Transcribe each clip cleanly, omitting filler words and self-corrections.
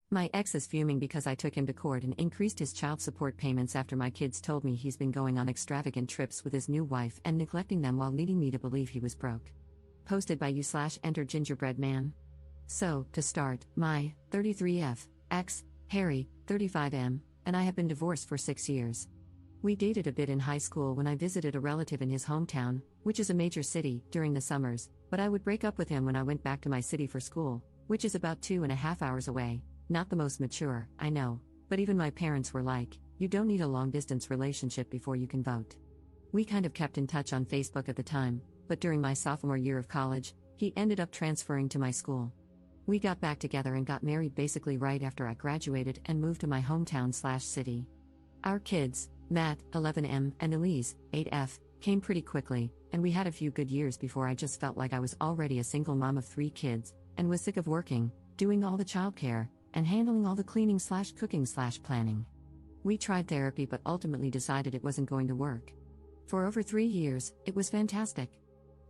My ex is fuming because I took him to court and increased his child support payments after my kids told me he's been going on extravagant trips with his new wife and neglecting them while leading me to believe he was broke. Posted by you/enter gingerbread man. So, to start, my 33F ex, Harry, 35M, and I have been divorced for 6 years. We dated a bit in high school when I visited a relative in his hometown, which is a major city, during the summers, but I would break up with him when I went back to my city for school, which is about 2.5 hours away. Not the most mature, I know, but even my parents were like, you don't need a long-distance relationship before you can vote. We kind of kept in touch on Facebook at the time, but during my sophomore year of college, he ended up transferring to my school. We got back together and got married basically right after I graduated and moved to my hometown/city. Our kids, Matt, 11M, and Elise, 8F, came pretty quickly, and we had a few good years before I just felt like I was already a single mom of 3 kids, and was sick of working, doing all the childcare, and handling all the cleaning/cooking/planning. We tried therapy but ultimately decided it wasn't going to work. For over 3 years, it was fantastic.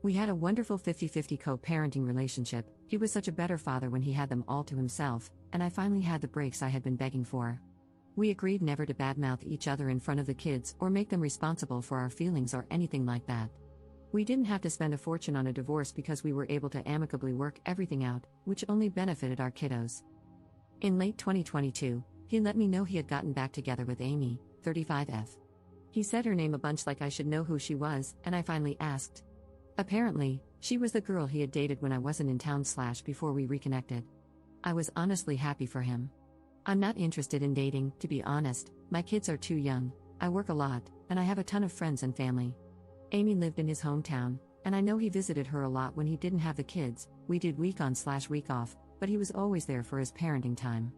We had a wonderful 50-50 co-parenting relationship. He was such a better father when he had them all to himself, and I finally had the breaks I had been begging for. We agreed never to badmouth each other in front of the kids or make them responsible for our feelings or anything like that. We didn't have to spend a fortune on a divorce because we were able to amicably work everything out, which only benefited our kiddos. In late 2022, he let me know he had gotten back together with Amy, 35F. He said her name a bunch like I should know who she was, and I finally asked. Apparently, she was the girl he had dated when I wasn't in town/before we reconnected. I was honestly happy for him. I'm not interested in dating, to be honest, my kids are too young, I work a lot, and I have a ton of friends and family. Amy lived in his hometown, and I know he visited her a lot when he didn't have the kids. We did week on/week off, but he was always there for his parenting time.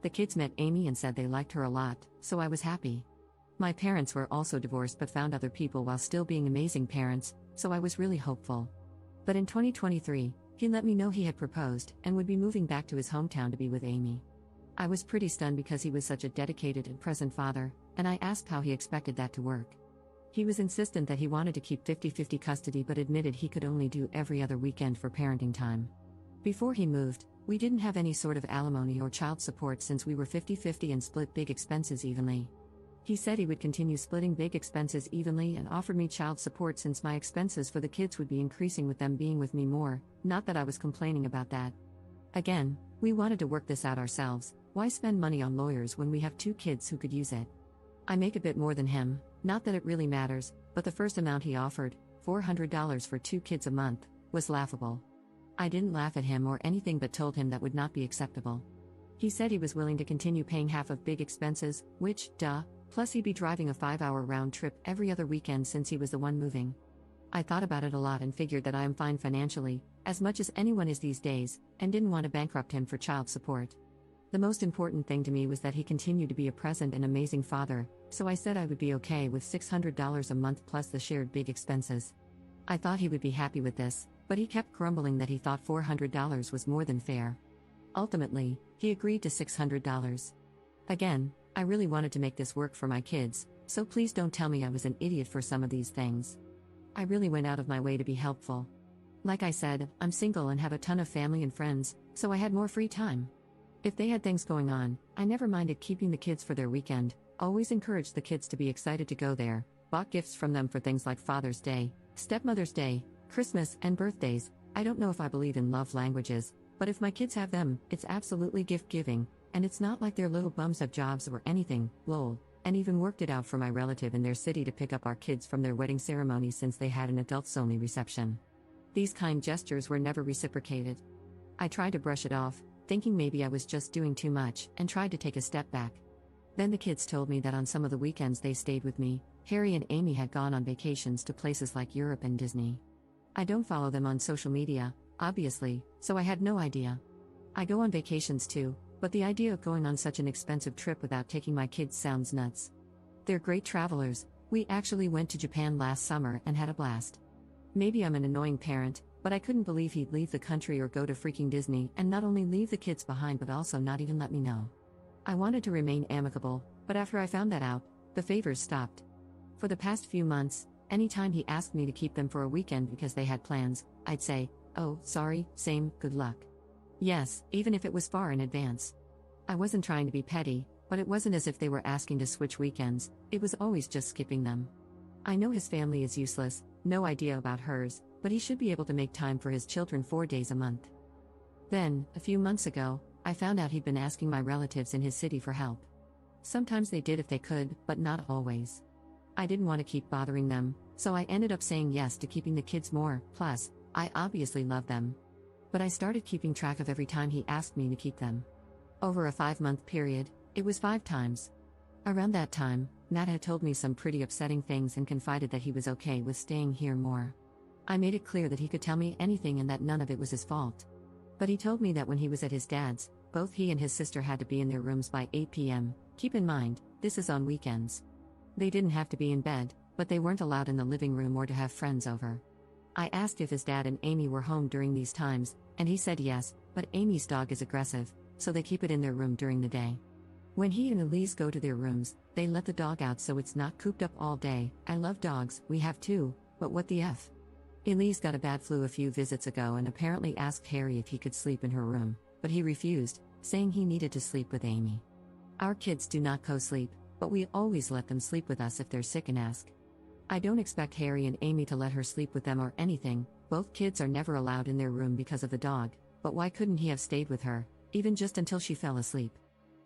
The kids met Amy and said they liked her a lot, so I was happy. My parents were also divorced but found other people while still being amazing parents, so I was really hopeful. But in 2023, he let me know he had proposed and would be moving back to his hometown to be with Amy. I was pretty stunned because he was such a dedicated and present father, and I asked how he expected that to work. He was insistent that he wanted to keep 50-50 custody but admitted he could only do every other weekend for parenting time. Before he moved, we didn't have any sort of alimony or child support since we were 50-50 and split big expenses evenly. He said he would continue splitting big expenses evenly and offered me child support since my expenses for the kids would be increasing with them being with me more, not that I was complaining about that. Again, we wanted to work this out ourselves, why spend money on lawyers when we have 2 kids who could use it? I make a bit more than him, not that it really matters, but the first amount he offered, $400 for 2 kids a month, was laughable. I didn't laugh at him or anything but told him that would not be acceptable. He said he was willing to continue paying half of big expenses, which, plus he'd be driving a 5-hour round trip every other weekend since he was the one moving. I thought about it a lot and figured that I am fine financially, as much as anyone is these days, and didn't want to bankrupt him for child support. The most important thing to me was that he continued to be a present and amazing father, so I said I would be okay with $600 a month plus the shared big expenses. I thought he would be happy with this, but he kept grumbling that he thought $400 was more than fair. Ultimately, he agreed to $600. Again, I really wanted to make this work for my kids, so please don't tell me I was an idiot for some of these things. I really went out of my way to be helpful. Like I said, I'm single and have a ton of family and friends, so I had more free time. If they had things going on, I never minded keeping the kids for their weekend, always encouraged the kids to be excited to go there, bought gifts from them for things like Father's Day, Stepmother's Day, Christmas, and birthdays. I don't know if I believe in love languages, but if my kids have them, it's absolutely gift-giving, and it's not like their little bums have jobs or anything, lol, and even worked it out for my relative in their city to pick up our kids from their wedding ceremony since they had an adults-only reception. These kind gestures were never reciprocated. I tried to brush it off, thinking maybe I was just doing too much, and tried to take a step back. Then the kids told me that on some of the weekends they stayed with me, Harry and Amy had gone on vacations to places like Europe and Disney. I don't follow them on social media, obviously, so I had no idea. I go on vacations too, but the idea of going on such an expensive trip without taking my kids sounds nuts. They're great travelers. We actually went to Japan last summer and had a blast. Maybe I'm an annoying parent, but I couldn't believe he'd leave the country or go to freaking Disney and not only leave the kids behind but also not even let me know. I wanted to remain amicable, but after I found that out, the favors stopped. For the past few months, anytime he asked me to keep them for a weekend because they had plans, I'd say, "Oh, sorry, same, good luck." Yes, even if it was far in advance. I wasn't trying to be petty, but it wasn't as if they were asking to switch weekends, it was always just skipping them. I know his family is useless, no idea about hers, but he should be able to make time for his children 4 days a month. Then, a few months ago, I found out he'd been asking my relatives in his city for help. Sometimes they did if they could, but not always. I didn't want to keep bothering them, so I ended up saying yes to keeping the kids more, plus, I obviously love them. But I started keeping track of every time he asked me to keep them. Over a 5-month period, it was 5 times. Around that time, Matt had told me some pretty upsetting things and confided that he was okay with staying here more. I made it clear that he could tell me anything and that none of it was his fault. But he told me that when he was at his dad's, both he and his sister had to be in their rooms by 8 p.m. Keep in mind, this is on weekends. They didn't have to be in bed, but they weren't allowed in the living room or to have friends over. I asked if his dad and Amy were home during these times, and he said yes, but Amy's dog is aggressive, so they keep it in their room during the day. When he and Elise go to their rooms, they let the dog out so it's not cooped up all day. I love dogs, we have 2, but what the F? Elise got a bad flu a few visits ago and apparently asked Harry if he could sleep in her room, but he refused, saying he needed to sleep with Amy. Our kids do not co-sleep, but we always let them sleep with us if they're sick and ask. I don't expect Harry and Amy to let her sleep with them or anything, both kids are never allowed in their room because of the dog, but why couldn't he have stayed with her, even just until she fell asleep?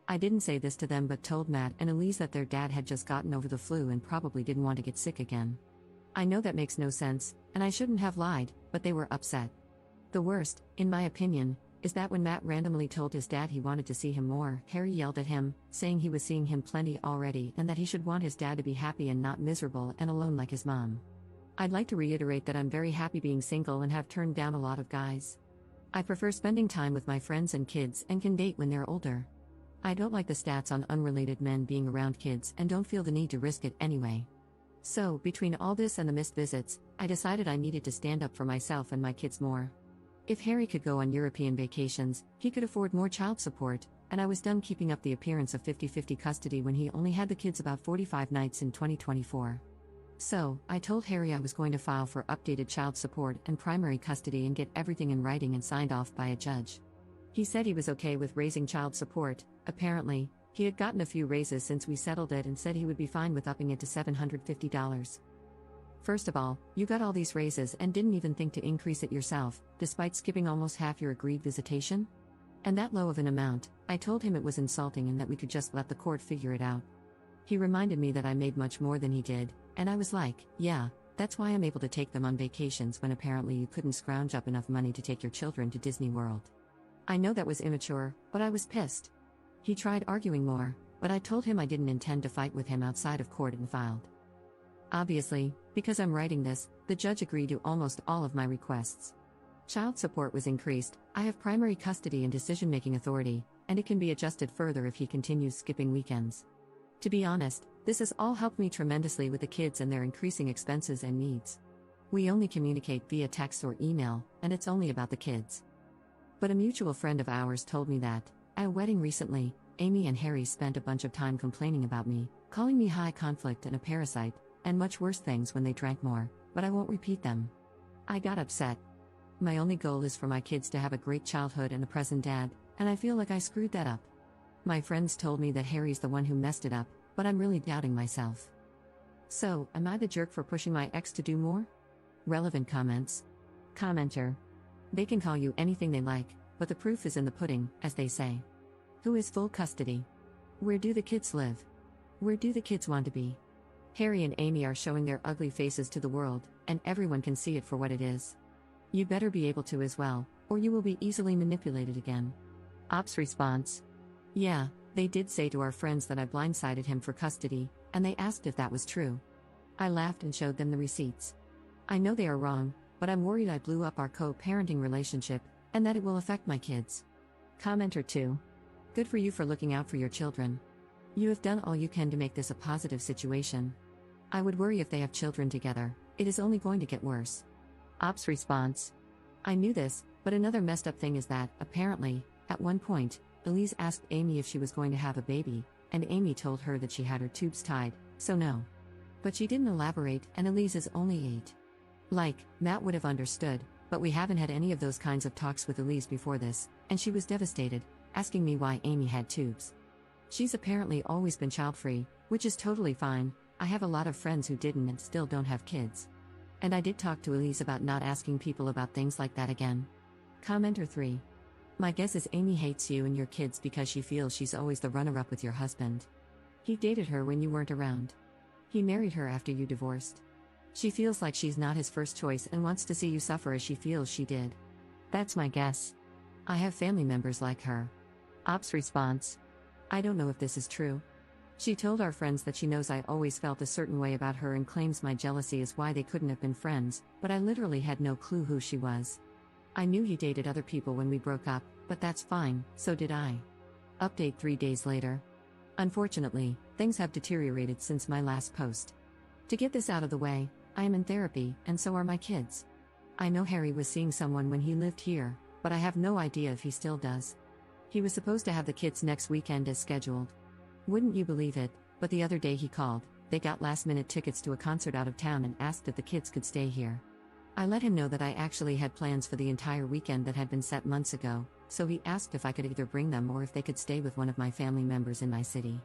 I didn't say this to them but told Matt and Elise that their dad had just gotten over the flu and probably didn't want to get sick again. I know that makes no sense, and I shouldn't have lied, but they were upset. The worst, in my opinion, is that when Matt randomly told his dad he wanted to see him more, Harry yelled at him, saying he was seeing him plenty already and that he should want his dad to be happy and not miserable and alone like his mom. I'd like to reiterate that I'm very happy being single and have turned down a lot of guys. I prefer spending time with my friends and kids and can date when they're older. I don't like the stats on unrelated men being around kids and don't feel the need to risk it anyway. So, between all this and the missed visits, I decided I needed to stand up for myself and my kids more. If Harry could go on European vacations, he could afford more child support, and I was done keeping up the appearance of 50-50 custody when he only had the kids about 45 nights in 2024. So, I told Harry I was going to file for updated child support and primary custody and get everything in writing and signed off by a judge. He said he was okay with raising child support. Apparently, he had gotten a few raises since we settled it and said he would be fine with upping it to $750. First of all, you got all these raises and didn't even think to increase it yourself, despite skipping almost half your agreed visitation? And that low of an amount, I told him it was insulting and that we could just let the court figure it out. He reminded me that I made much more than he did, and I was like, yeah, that's why I'm able to take them on vacations when apparently you couldn't scrounge up enough money to take your children to Disney World. I know that was immature, but I was pissed. He tried arguing more, but I told him I didn't intend to fight with him outside of court and filed. Obviously, because I'm writing this, the judge agreed to almost all of my requests. Child support was increased, I have primary custody and decision-making authority, and it can be adjusted further if he continues skipping weekends. To be honest, this has all helped me tremendously with the kids and their increasing expenses and needs. We only communicate via text or email, and it's only about the kids. But a mutual friend of ours told me that, at a wedding recently, Amy and Harry spent a bunch of time complaining about me, calling me high conflict and a parasite, and much worse things when they drank more, but I won't repeat them. I got upset. My only goal is for my kids to have a great childhood and a present dad, and I feel like I screwed that up. My friends told me that Harry's the one who messed it up, but I'm really doubting myself. So, am I the jerk for pushing my ex to do more? Relevant comments. Commenter. They can call you anything they like, but the proof is in the pudding, as they say. Who is full custody? Where do the kids live? Where do the kids want to be? Harry and Amy are showing their ugly faces to the world, and everyone can see it for what it is. You better be able to as well, or you will be easily manipulated again. Ops response. Yeah, they did say to our friends that I blindsided him for custody, and they asked if that was true. I laughed and showed them the receipts. I know they are wrong, but I'm worried I blew up our co-parenting relationship, and that it will affect my kids. Commenter 2. Good for you for looking out for your children. You have done all you can to make this a positive situation. I would worry if they have children together, it is only going to get worse. Ops response. I knew this, but another messed up thing is that, apparently, at one point, Elise asked Amy if she was going to have a baby, and Amy told her that she had her tubes tied, so no. But she didn't elaborate, and Elise is only 8. Like, Matt would have understood, but we haven't had any of those kinds of talks with Elise before this, and she was devastated, asking me why Amy had tubes. She's apparently always been child-free, which is totally fine. I have a lot of friends who didn't and still don't have kids. And I did talk to Elise about not asking people about things like that again. Commenter 3. My guess is Amy hates you and your kids because she feels she's always the runner-up with your husband. He dated her when you weren't around. He married her after you divorced. She feels like she's not his first choice and wants to see you suffer as she feels she did. That's my guess. I have family members like her. Ops response. I don't know if this is true. She told our friends that she knows I always felt a certain way about her and claims my jealousy is why they couldn't have been friends, but I literally had no clue who she was. I knew he dated other people when we broke up, but that's fine, so did I. Update 3 days later. Unfortunately, things have deteriorated since my last post. To get this out of the way, I am in therapy, and so are my kids. I know Harry was seeing someone when he lived here, but I have no idea if he still does. He was supposed to have the kids next weekend as scheduled. Wouldn't you believe it, but the other day he called, they got last-minute tickets to a concert out of town and asked if the kids could stay here. I let him know that I actually had plans for the entire weekend that had been set months ago, so he asked if I could either bring them or if they could stay with one of my family members in my city.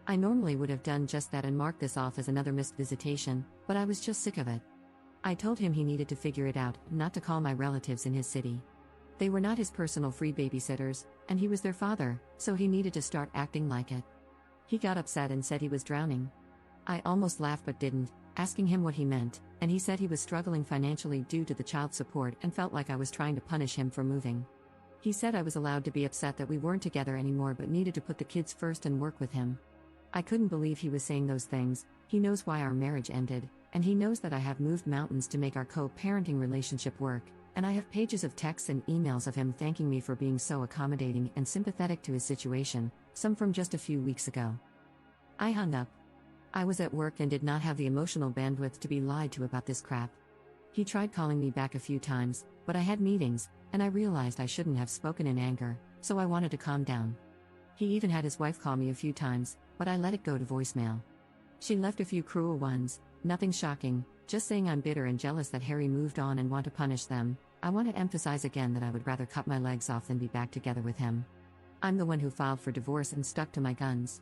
I normally would have done just that and marked this off as another missed visitation, but I was just sick of it. I told him he needed to figure it out, not to call my relatives in his city. They were not his personal free babysitters, and he was their father, so he needed to start acting like it. He got upset and said he was drowning. I almost laughed but didn't, asking him what he meant, and he said he was struggling financially due to the child support and felt like I was trying to punish him for moving. He said I was allowed to be upset that we weren't together anymore but needed to put the kids first and work with him. I couldn't believe he was saying those things. He knows why our marriage ended, and he knows that I have moved mountains to make our co-parenting relationship work, and I have pages of texts and emails of him thanking me for being so accommodating and sympathetic to his situation, some from just a few weeks ago. I hung up. I was at work and did not have the emotional bandwidth to be lied to about this crap. He tried calling me back a few times, but I had meetings, and I realized I shouldn't have spoken in anger, so I wanted to calm down. He even had his wife call me a few times, but I let it go to voicemail. She left a few cruel ones, nothing shocking, just saying I'm bitter and jealous that Harry moved on and want to punish them. I want to emphasize again that I would rather cut my legs off than be back together with him. I'm the one who filed for divorce and stuck to my guns.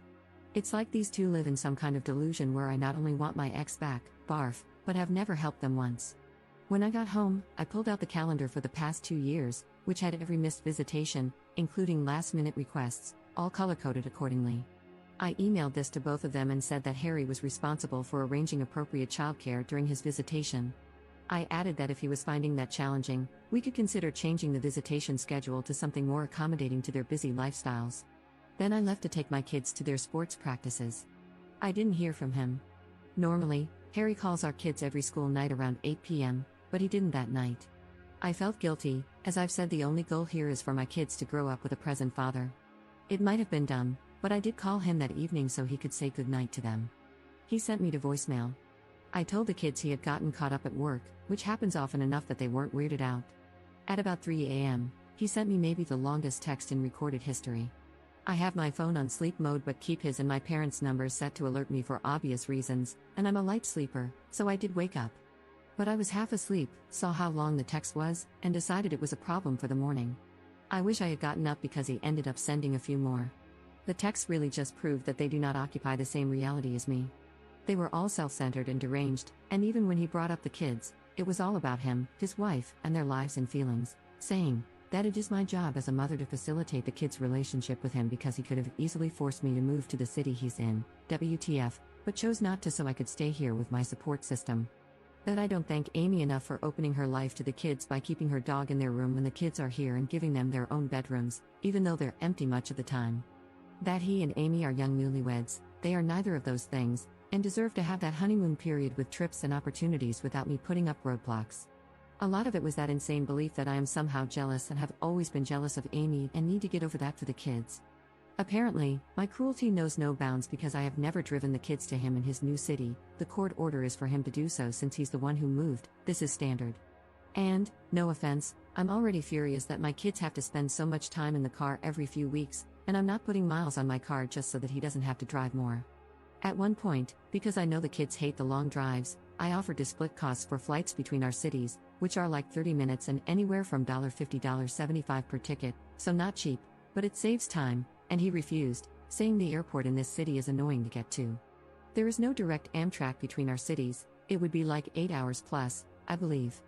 It's like these two live in some kind of delusion where I not only want my ex back, barf, but have never helped them once. When I got home, I pulled out the calendar for the past 2 years, which had every missed visitation, including last-minute requests, all color-coded accordingly. I emailed this to both of them and said that Harry was responsible for arranging appropriate childcare during his visitation. I added that if he was finding that challenging, we could consider changing the visitation schedule to something more accommodating to their busy lifestyles. Then I left to take my kids to their sports practices. I didn't hear from him. Normally, Harry calls our kids every school night around 8 p.m., but he didn't that night. I felt guilty, as I've said the only goal here is for my kids to grow up with a present father. It might have been dumb, but I did call him that evening so he could say goodnight to them. He sent me to voicemail. I told the kids he had gotten caught up at work, which happens often enough that they weren't weirded out. At about 3 a.m., he sent me maybe the longest text in recorded history. I have my phone on sleep mode but keep his and my parents' numbers set to alert me for obvious reasons, and I'm a light sleeper, so I did wake up. But I was half asleep, saw how long the text was, and decided it was a problem for the morning. I wish I had gotten up because he ended up sending a few more. The texts really just proved that they do not occupy the same reality as me. They were all self-centered and deranged, and even when he brought up the kids, it was all about him, his wife, and their lives and feelings, saying that it is my job as a mother to facilitate the kids' relationship with him because he could have easily forced me to move to the city he's in, WTF, but chose not to so I could stay here with my support system. That I don't thank Amy enough for opening her life to the kids by keeping her dog in their room when the kids are here and giving them their own bedrooms, even though they're empty much of the time. That he and Amy are young newlyweds, they are neither of those things, and deserve to have that honeymoon period with trips and opportunities without me putting up roadblocks. A lot of it was that insane belief that I am somehow jealous and have always been jealous of Amy and need to get over that for the kids. Apparently, my cruelty knows no bounds because I have never driven the kids to him in his new city. The court order is for him to do so since he's the one who moved. This is standard. And, no offense, I'm already furious that my kids have to spend so much time in the car every few weeks, and I'm not putting miles on my car just so that he doesn't have to drive more. At one point, because I know the kids hate the long drives, I offered to split costs for flights between our cities, which are like 30 minutes and anywhere from $50 to $75 per ticket, so not cheap, But it saves time, and he refused, saying the airport in this city is annoying to get to. There is no direct Amtrak between our cities, it would be like 8 hours plus, I believe.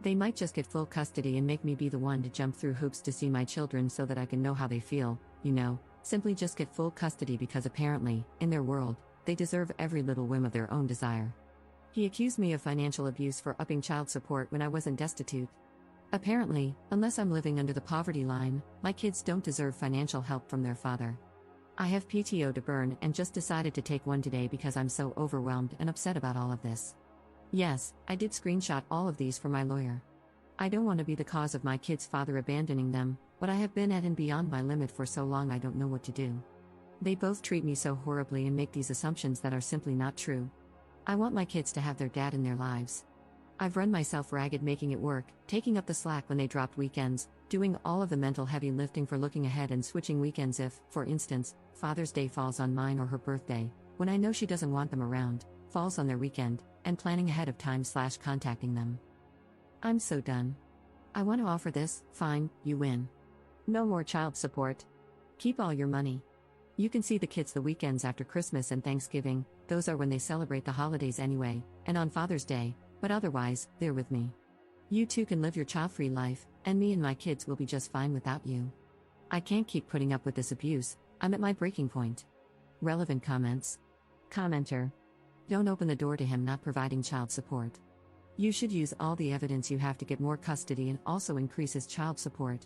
They might just get full custody and make me be the one to jump through hoops to see my children so that I can know how they feel, simply just get full custody because apparently, in their world, they deserve every little whim of their own desire. He accused me of financial abuse for upping child support when I wasn't destitute. Apparently, unless I'm living under the poverty line, my kids don't deserve financial help from their father. I have PTO to burn and just decided to take one today because I'm so overwhelmed and upset about all of this. Yes, I did screenshot all of these for my lawyer. I don't want to be the cause of my kids' father abandoning them, but I have been at and beyond my limit for so long I don't know what to do. They both treat me so horribly and make these assumptions that are simply not true. I want my kids to have their dad in their lives. I've run myself ragged making it work, taking up the slack when they dropped weekends, doing all of the mental heavy lifting for looking ahead and switching weekends if, for instance, Father's Day falls on mine or her birthday, when I know she doesn't want them around, falls on their weekend, and planning ahead of time / contacting them. I'm so done. I want to offer this, fine, you win. No more child support. Keep all your money. You can see the kids the weekends after Christmas and Thanksgiving, those are when they celebrate the holidays anyway, and on Father's Day, but otherwise, they're with me. You too can live your child-free life, and me and my kids will be just fine without you. I can't keep putting up with this abuse, I'm at my breaking point. Relevant comments. Commenter. Don't open the door to him not providing child support. You should use all the evidence you have to get more custody and also increase his child support.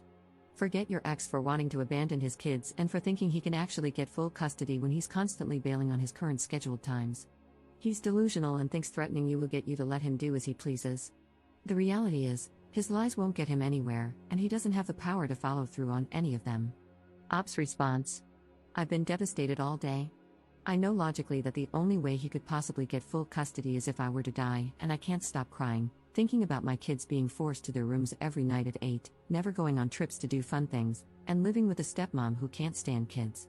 Forget your ex for wanting to abandon his kids and for thinking he can actually get full custody when he's constantly bailing on his current scheduled times. He's delusional and thinks threatening you will get you to let him do as he pleases. The reality is, his lies won't get him anywhere, and he doesn't have the power to follow through on any of them. Ops response. I've been devastated all day. I know logically that the only way he could possibly get full custody is if I were to die, and I can't stop crying, thinking about my kids being forced to their rooms every night at 8, never going on trips to do fun things, and living with a stepmom who can't stand kids.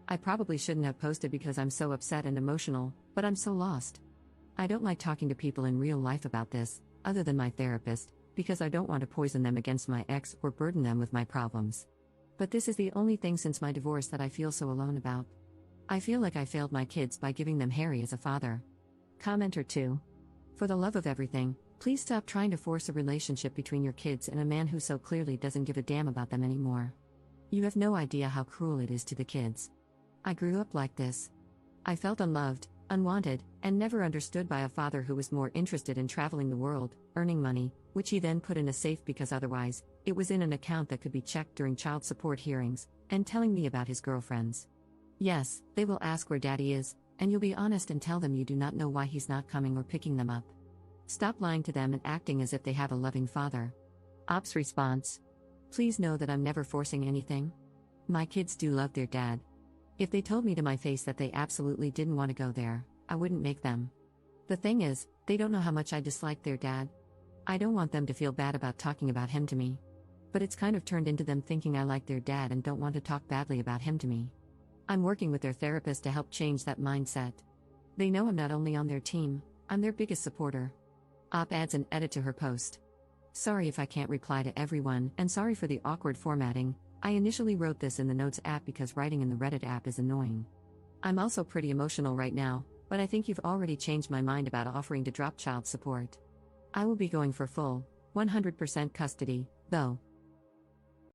I probably shouldn't have posted because I'm so upset and emotional, but I'm so lost. I don't like talking to people in real life about this, other than my therapist, because I don't want to poison them against my ex or burden them with my problems. But this is the only thing since my divorce that I feel so alone about. I feel like I failed my kids by giving them Harry as a father. Commenter 2. For the love of everything, please stop trying to force a relationship between your kids and a man who so clearly doesn't give a damn about them anymore. You have no idea how cruel it is to the kids. I grew up like this. I felt unloved, unwanted, and never understood by a father who was more interested in traveling the world, earning money, which he then put in a safe because otherwise, it was in an account that could be checked during child support hearings, and telling me about his girlfriends. Yes, they will ask where daddy is, and you'll be honest and tell them you do not know why he's not coming or picking them up. Stop lying to them and acting as if they have a loving father. Ops response. Please know that I'm never forcing anything. My kids do love their dad. If they told me to my face that they absolutely didn't want to go there, I wouldn't make them. The thing is, they don't know how much I dislike their dad. I don't want them to feel bad about talking about him to me. But it's kind of turned into them thinking I like their dad and don't want to talk badly about him to me. I'm working with their therapist to help change that mindset. They know I'm not only on their team, I'm their biggest supporter. Op adds an edit to her post. Sorry if I can't reply to everyone, and sorry for the awkward formatting. I initially wrote this in the Notes app because writing in the Reddit app is annoying. I'm also pretty emotional right now, but I think you've already changed my mind about offering to drop child support. I will be going for full, 100% custody, though,